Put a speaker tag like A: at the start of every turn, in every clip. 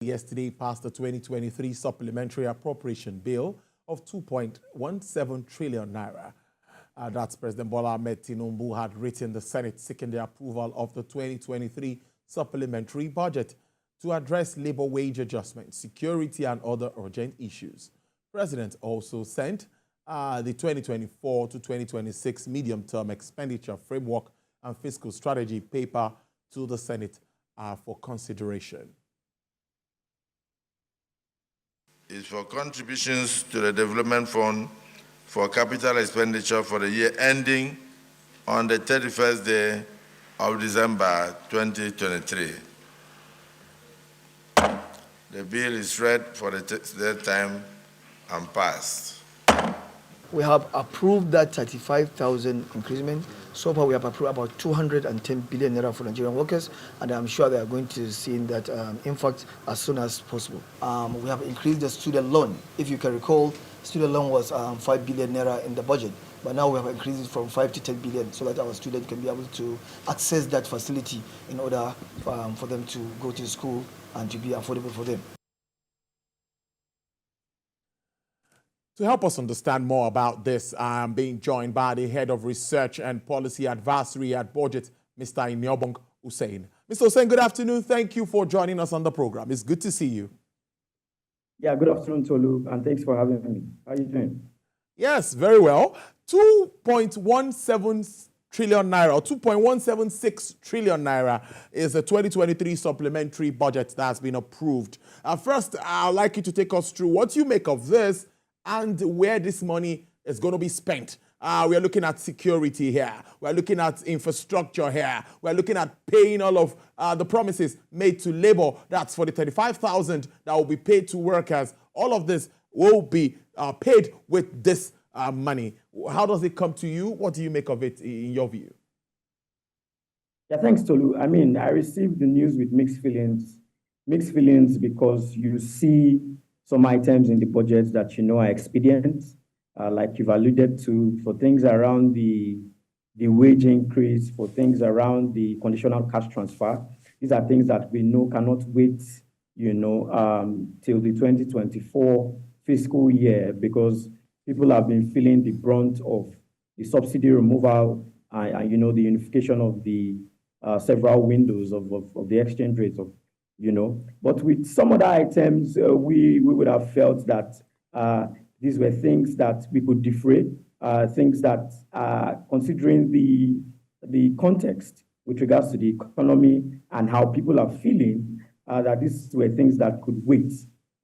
A: Yesterday passed the 2023 Supplementary Appropriation Bill of 2.17 trillion naira. That's President Bola Ahmed Tinubu had written the Senate seeking the approval of the 2023 supplementary budget to address labor wage adjustment, security, and other urgent issues. President also sent the 2024 to 2026 medium-term expenditure framework and fiscal strategy paper to the Senate for consideration.
B: Is for contributions to the Development Fund for capital expenditure for the year ending on the 31st day of December 2023. The bill is read for the third time and passed.
C: We have approved that 35,000 increment. So far, we have approved about 210 billion naira for Nigerian workers, and I'm sure they are going to see that impact as soon as possible. We have increased the student loan. If you can recall, student loan was 5 billion naira in the budget, but now we have increased it from 5 to 10 billion so that our students can be able to access that facility in order for them to go to school and to be affordable for them.
A: To help us understand more about this, I'm being joined by the Head of Research and Policy Advisory at Budget, Mr. Inyobong Hussein. Mr. Hussein, good afternoon. Thank you for joining us on the program. It's good to see you.
D: Yeah, good afternoon, Tolu, and thanks for having me. How are you doing?
A: Yes, very well. 2.17 trillion naira, or 2.176 trillion naira is the 2023 supplementary budget that has been approved. First, I'd like you to take us through what you make of this and where this money is going to be spent. We are looking at security here. We're looking at infrastructure here. We're looking at paying all of the promises made to labor. That's for the 35,000 that will be paid to workers. All of this will be paid with this money. How does it come to you? What do you make of it in your view?
D: Yeah, thanks, Tolu. I mean, I received the news with mixed feelings. Mixed feelings because you see some items in the budget that you know are expedient, like you've alluded to, for things around the wage increase, for things around the conditional cash transfer. These are things that we know cannot wait, till the 2024 fiscal year, because people have been feeling the brunt of the subsidy removal and the unification of the several windows of the exchange rates of. But with some other items, we would have felt that these were things that we could defray, things that, considering the context with regards to the economy and how people are feeling, that these were things that could wait.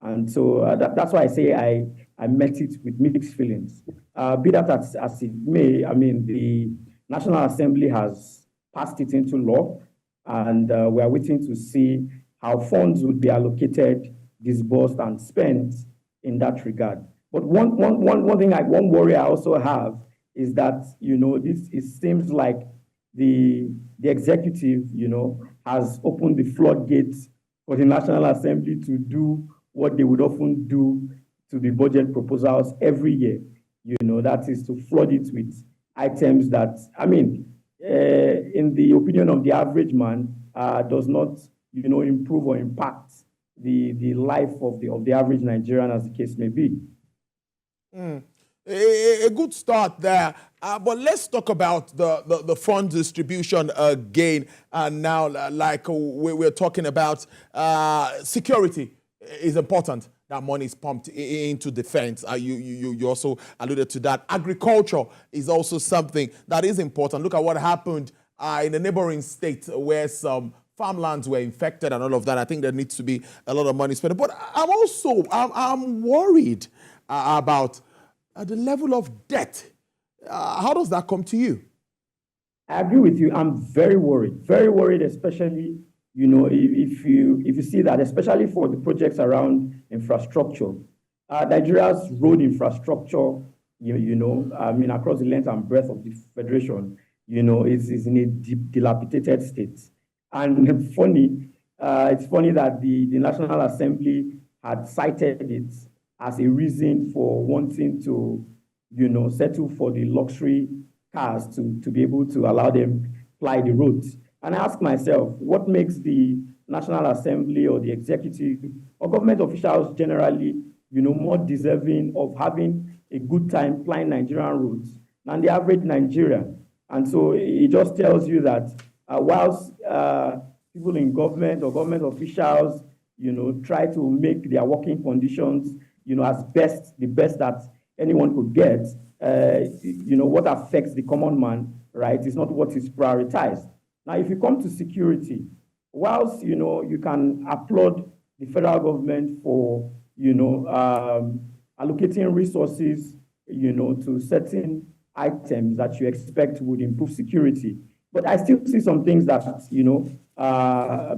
D: And so that's why I say I met it with mixed feelings. Be that as it may, I mean, the National Assembly has passed it into law, and we are waiting to see how funds would be allocated, disbursed, and spent in that regard. But one worry I also have is that it seems like the executive has opened the floodgates for the National Assembly to do what they would often do to the budget proposals every year. That is to flood it with items that, I mean, in the opinion of the average man, does not improve or impact the life of the average Nigerian, as the case may be.
A: A good start there. But let's talk about the fund distribution again. And now, like we're talking about, security is important. That money is pumped into defense. You also alluded to that. Agriculture is also something that is important. Look at what happened in a neighboring state where some farmlands were infected and all of that. I think there needs to be a lot of money spent. But I'm worried about the level of debt. How does that come to you?
D: I agree with you. I'm very worried, especially, if you see that, especially for the projects around infrastructure. Nigeria's road infrastructure, across the length and breadth of the Federation, is in a dilapidated state. And it's funny that the National Assembly had cited it as a reason for wanting to, settle for the luxury cars to be able to allow them ply the roads. And I ask myself, what makes the National Assembly or the executive or government officials generally, more deserving of having a good time flying Nigerian roads than the average Nigerian. And so it just tells you that whilst people in government or government officials, try to make their working conditions, as the best that anyone could get, what affects the common man, right, is not what is prioritized. Now, if you come to security, whilst, you can applaud the federal government for, allocating resources, to certain items that you expect would improve security. But I still see some things that,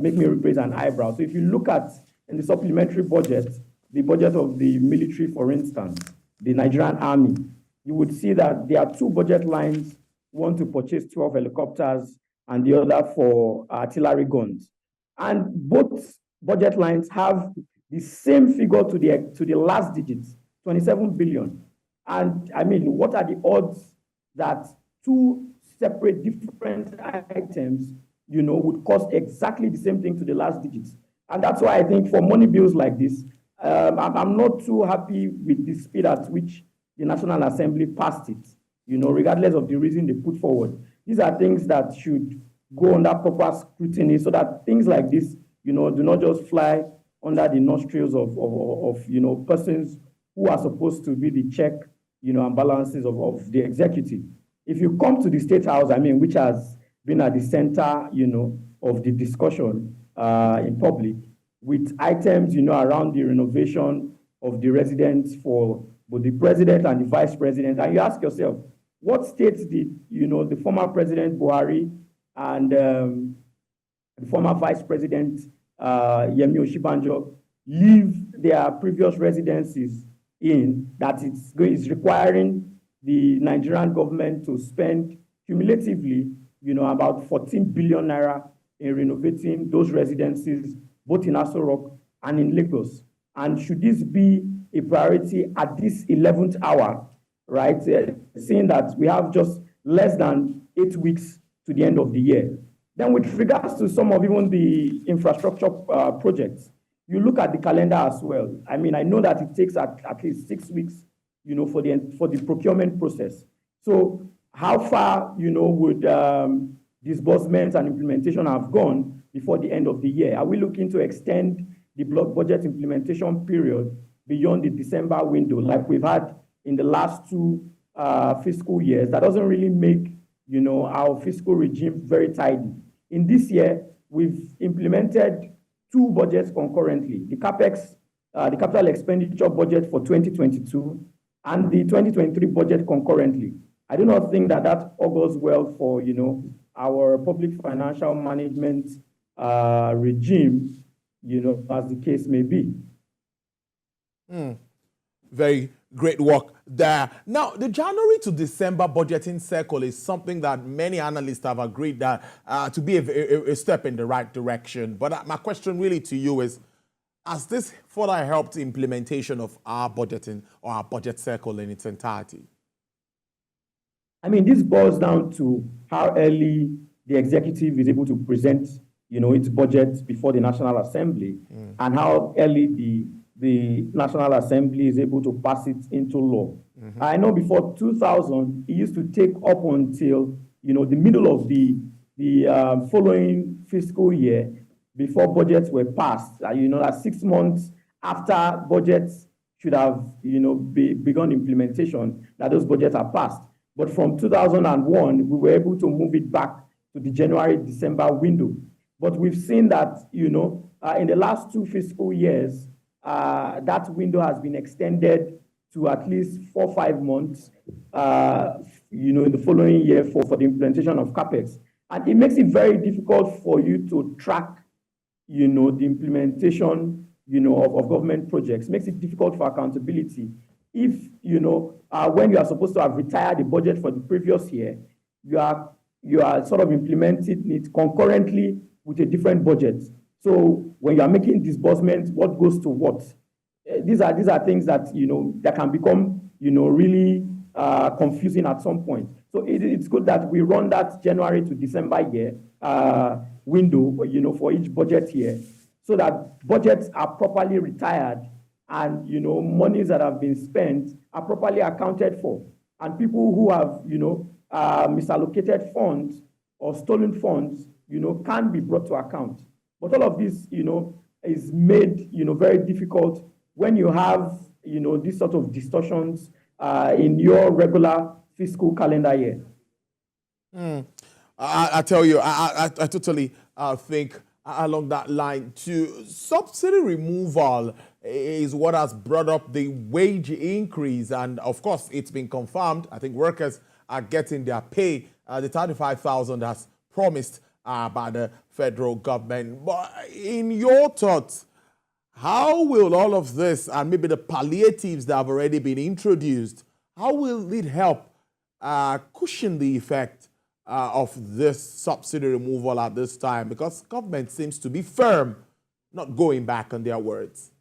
D: make me raise an eyebrow. So if you look at in the supplementary budget, the budget of the military, for instance, the Nigerian Army, you would see that there are two budget lines, one to purchase 12 helicopters and the other for artillery guns. And both budget lines have the same figure to the last digits, 27 billion. And I mean, what are the odds that two separate different items, would cost exactly the same thing to the last digits? And that's why I think for money bills like this, I'm not too happy with the speed at which the National Assembly passed it, regardless of the reason they put forward. These are things that should go under proper scrutiny so that things like this, do not just fly under the nostrils of persons who are supposed to be the check, and balances of the executive. If you come to the State House, which has been at the center, of the discussion in public, with items, around the renovation of the residence for both the president and the vice president, and you ask yourself, what states did, the former President Buhari and the former vice president Yemi Oshibanjo leave their previous residences in, that is requiring the Nigerian government to spend cumulatively, about 14 billion naira in renovating those residences, both in Aso Rock and in Lagos. And should this be a priority at this 11th hour, right? Seeing that we have just less than 8 weeks to the end of the year. Then with regards to some of even the infrastructure projects, you look at the calendar as well. I know that it takes at least 6 weeks, for the procurement process. So how far, would disbursements and implementation have gone before the end of the year? Are we looking to extend the block budget implementation period beyond the December window like we've had in the last two fiscal years? That doesn't really make, our fiscal regime very tidy. In this year, we've implemented two budgets concurrently, the CAPEX, the capital expenditure budget for 2022 and the 2023 budget concurrently. I do not think that augurs well for, our public financial management regime, as the case may be.
A: Very great work there. Now, the January to December budgeting cycle is something that many analysts have agreed that to be a step in the right direction. But my question really to you is, has this further helped the implementation of our budgeting or our budget cycle in its entirety?
D: This boils down to how early the executive is able to present, its budget before the National Assembly, and how early the National Assembly is able to pass it into law. I know before 2000, it used to take up until, the middle of the following fiscal year before budgets were passed. That 6 months after budgets should have, begun implementation, that those budgets are passed. But from 2001, we were able to move it back to the January-December window. But we've seen that, in the last 2 fiscal years, that window has been extended to at least 4 or 5 months, in the following year for the implementation of CAPEX. And it makes it very difficult for you to track, the implementation, of government projects. It makes it difficult for accountability. If, when you are supposed to have retired the budget for the previous year, you are sort of implementing it concurrently with a different budget. So when you are making disbursements, what goes to what? These are things that, that can become, really confusing at some point. So it's good that we run that January to December year, window, for each budget year, so that budgets are properly retired and, monies that have been spent are properly accounted for. And people who have, misallocated funds or stolen funds, can be brought to account. But all of this, is made, very difficult when you have, these sort of distortions in your regular fiscal calendar year.
A: I tell you, I totally think along that line too. Subsidy removal is what has brought up the wage increase, and of course, it's been confirmed. I think workers are getting their pay, the 35,000 as promised by the federal government. But in your thoughts, how will all of this and maybe the palliatives that have already been introduced, how will it help cushion the effect of this subsidy removal at this time? Because government seems to be firm, not going back on their words.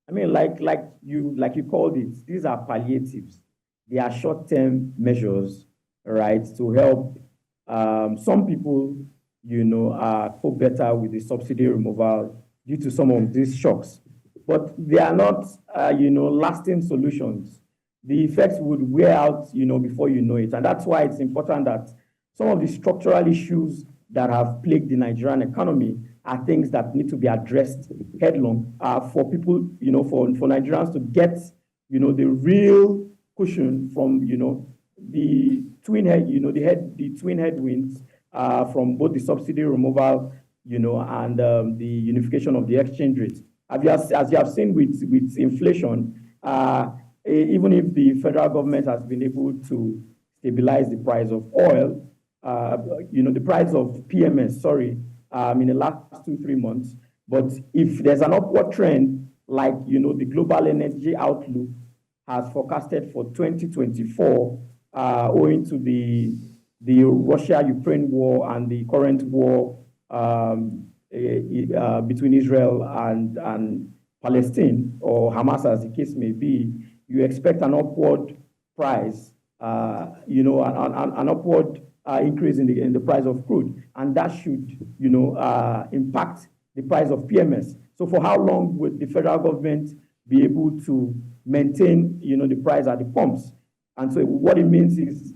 D: I mean, like you called it, these are palliatives. They are short-term measures, right, to help some people, cope better with the subsidy removal due to some of these shocks. But they are not, lasting solutions. The effects would wear out, before you know it. And that's why it's important that some of the structural issues that have plagued the Nigerian economy are things that need to be addressed headlong for people, for Nigerians to get, the real cushion from, the twin headwinds from both the subsidy removal, and the unification of the exchange rate. As you have seen with inflation, even if the federal government has been able to stabilize the price of oil, the price of PMS, in the last 2-3 months. But if there's an upward trend, like, the global energy outlook has forecasted for 2024, owing to the Russia-Ukraine war and the current war between Israel and Palestine, or Hamas as the case may be, you expect an upward price, an upward increase in the price of crude, and that should, impact the price of PMS. So for how long would the federal government be able to maintain, the price at the pumps? And so what it means is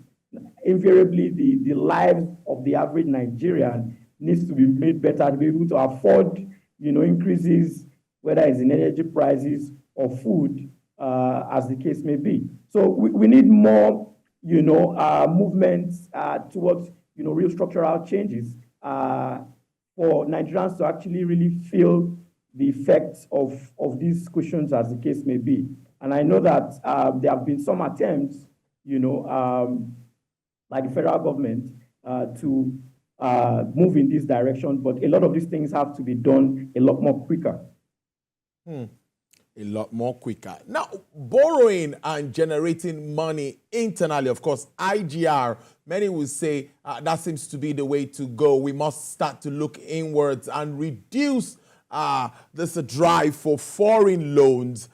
D: invariably the lives of the average Nigerian needs to be made better to be able to afford, increases, whether it's in energy prices or food, as the case may be. So we need more, movements towards, real structural changes for Nigerians to actually really feel the effects of these cushions, as the case may be. And I know that there have been some attempts, by the federal government to move in this direction, but a lot of these things have to be done a lot more quicker.
A: A lot more quicker. Now, borrowing and generating money internally, of course, IGR, many will say that seems to be the way to go. We must start to look inwards and reduce this drive for foreign loans.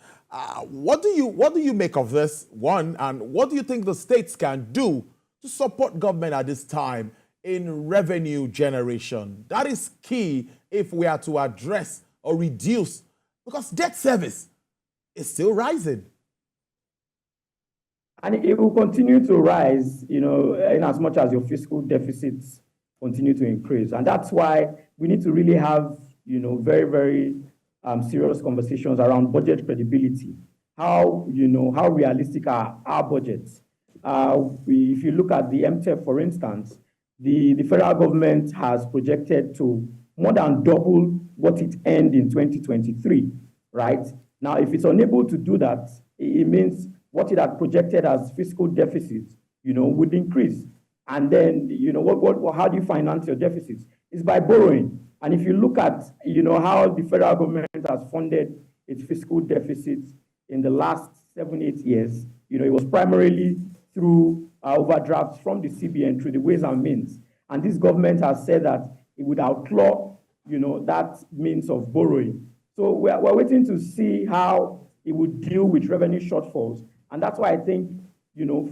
A: What do you make of this, one, and what do you think the states can do to support government at this time in revenue generation? That is key if we are to address or reduce, because debt service is still rising.
D: And it will continue to rise, in as much as your fiscal deficits continue to increase. And that's why we need to really have, very, very serious conversations around budget credibility. How realistic are our budgets? If you look at the MTEF, for instance, the federal government has projected to more than double what it earned in 2023, right? Now, if it's unable to do that, it means what it had projected as fiscal deficits, would increase. And then, how do you finance your deficits? It's by borrowing. And if you look at, how the federal government has funded its fiscal deficits in the last 7-8 years, it was primarily through overdrafts from the CBN through the Ways and Means. And this government has said that it would outlaw, that means of borrowing. So we're waiting to see how it would deal with revenue shortfalls. And that's why I think,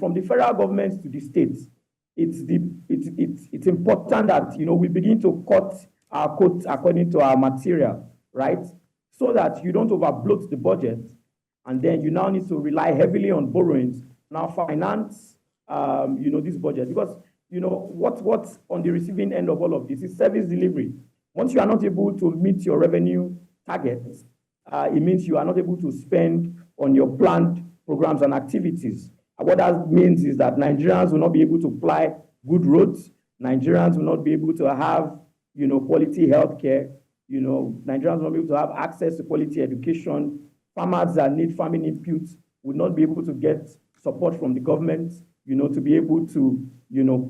D: from the federal government to the states, it's important that, we begin to cut our coats according to our material, right? So that you don't overbloat the budget, and then you now need to rely heavily on borrowings, now finance, this budget. Because, what's on the receiving end of all of this is service delivery. Once you are not able to meet your revenue targets, it means you are not able to spend on your planned programs and activities. And what that means is that Nigerians will not be able to fly good roads. Nigerians will not be able to have, quality healthcare. Nigerians will not be able to have access to quality education. Farmers that need farming inputs will not be able to get support from the government, to be able to,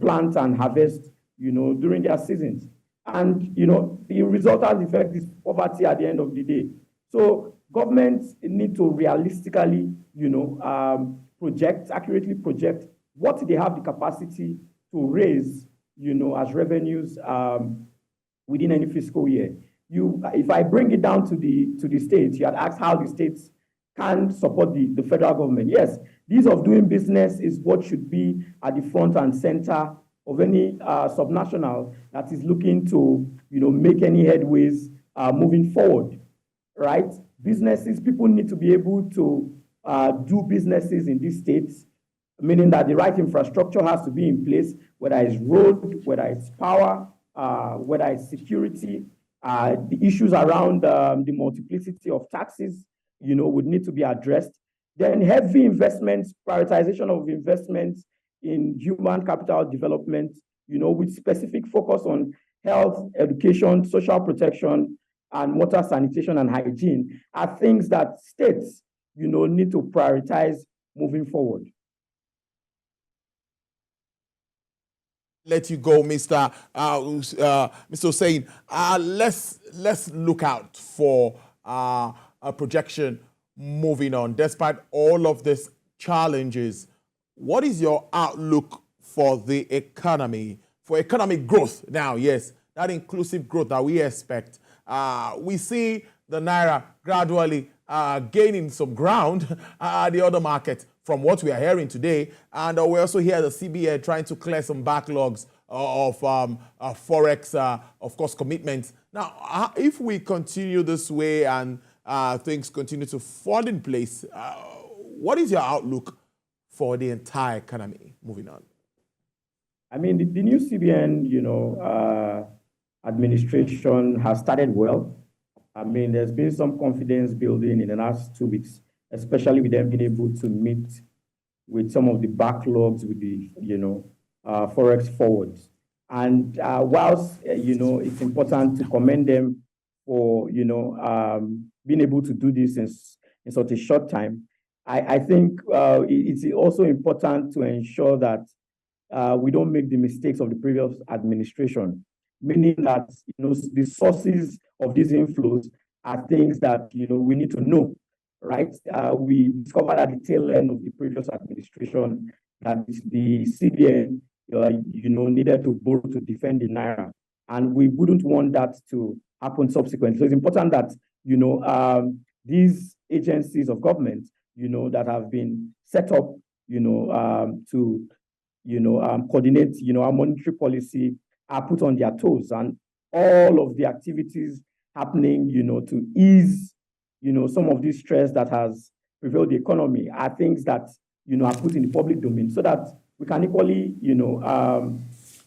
D: plant and harvest, during their seasons. And, the resultant effect is poverty at the end of the day. So governments need to realistically, accurately project what they have the capacity to raise, as revenues within any fiscal year. If I bring it down to the states, you had asked how the states can support the federal government. Yes, ease of doing business is what should be at the front and center of any subnational that is looking to, make any headways moving forward, right? People need to be able to do businesses in these states, meaning that the right infrastructure has to be in place, whether it's road, whether it's power, whether it's security. The issues around the multiplicity of taxes, would need to be addressed. Then heavy investments, prioritization of investments in human capital development, with specific focus on health, education, social protection, and water, sanitation, and hygiene are things that states, need to prioritize moving forward.
A: Let you go, Mr. Hussein. Let's look out for a projection moving on. Despite all of these challenges, what is your outlook for the economy, for economic growth now? Yes, that inclusive growth that we expect. We see the Naira gradually gaining some ground at the other market from what we are hearing today. And we also hear the CBN trying to clear some backlogs of Forex, of course, commitments. Now, if we continue this way and things continue to fall in place, what is your outlook for the entire economy moving on?
D: I mean, the new CBN, administration has started well. I mean, there's been some confidence building in the last 2 weeks, especially with them being able to meet with some of the backlogs with the, Forex forwards. And whilst, it's important to commend them for, being able to do this in such a short time, I think it's also important to ensure that we don't make the mistakes of the previous administration, meaning that, the sources of these inflows are things that, we need to know, right? We discovered at the tail end of the previous administration that the CBN, needed to borrow to defend the Naira. And we wouldn't want that to happen subsequently. So it's important that, these agencies of government, that have been set up, to, coordinate, our monetary policy are put on their toes, and all of the activities happening, to ease, some of this stress that has prevailed the economy are things that, are put in the public domain so that we can equally,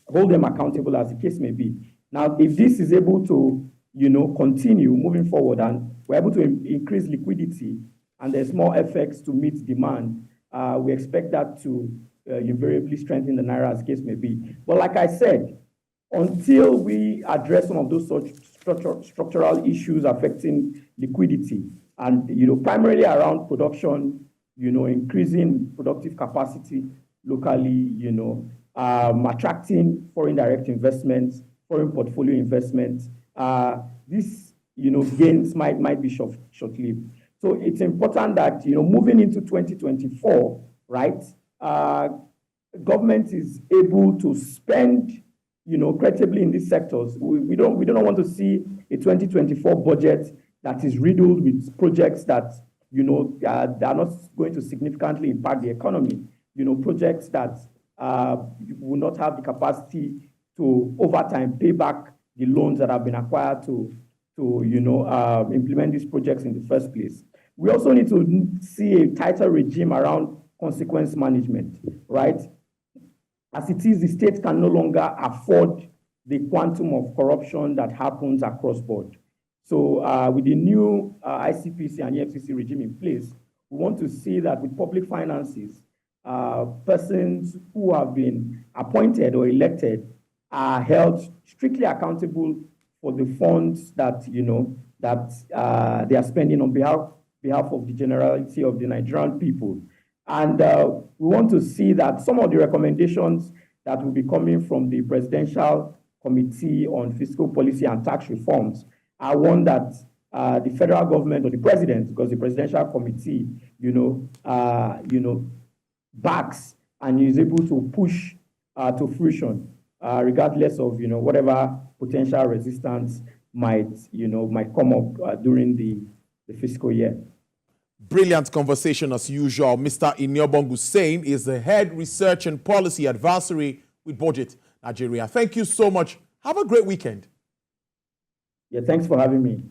D: hold them accountable as the case may be. Now, if this is able to, continue moving forward and we're able to increase liquidity and there's more effects to meet demand, we expect that to invariably strengthen the Naira as the case may be. But like I said, until we address some of those such structural issues affecting liquidity and, primarily around production, increasing productive capacity locally, attracting foreign direct investments, foreign portfolio investments, these, gains might be short-lived. So it's important that, moving into 2024, right, government is able to spend, credibly in these sectors. We don't want to see a 2024 budget that is riddled with projects that, are not going to significantly impact the economy. Projects that, will not have the capacity to, over time, pay back the loans that have been acquired to implement these projects in the first place. We also need to see a tighter regime around consequence management, right? As it is, the state can no longer afford the quantum of corruption that happens across board. So with the new ICPC and EFCC regime in place, we want to see that with public finances, persons who have been appointed or elected are held strictly accountable for the funds that they are spending on behalf of the generality of the Nigerian people. And we want to see that some of the recommendations that will be coming from the Presidential Committee on Fiscal Policy and Tax Reforms are one that the federal government or the president, because the Presidential Committee, backs and is able to push to fruition, regardless of whatever potential resistance might come up during the fiscal year.
A: Brilliant conversation as usual. Mr. Iniobong Hussein is the Head Research and Policy Advisory with Budget Nigeria. Thank you so much. Have a great weekend.
D: Yeah, thanks for having me.